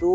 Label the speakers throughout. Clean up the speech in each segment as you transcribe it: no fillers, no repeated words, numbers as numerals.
Speaker 1: 2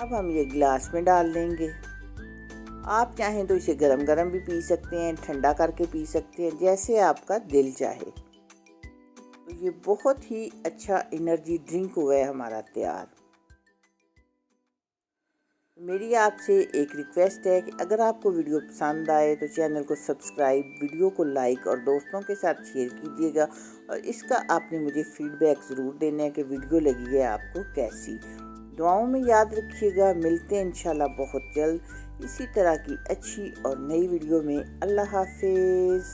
Speaker 1: अब हम ये गिलास में डाल लेंगे। आप चाहें तो इसे गरम गरम भी पी सकते हैं, ठंडा करके पी सकते हैं, जैसे आपका दिल चाहे। तो ये बहुत ही अच्छा एनर्जी ड्रिंक हुआ है हमारा तैयार। मेरी आपसे एक रिक्वेस्ट है कि अगर आपको वीडियो पसंद आए तो चैनल को सब्सक्राइब, वीडियो को लाइक और दोस्तों के साथ शेयर कीजिएगा। और इसका आपने मुझे फीडबैक ज़रूर देना है कि वीडियो लगी है आपको कैसी। दुआओं में याद रखिएगा। मिलते हैं इंशाल्लाह बहुत जल्द इसी तरह की अच्छी और नई वीडियो में। अल्लाह हाफिज़।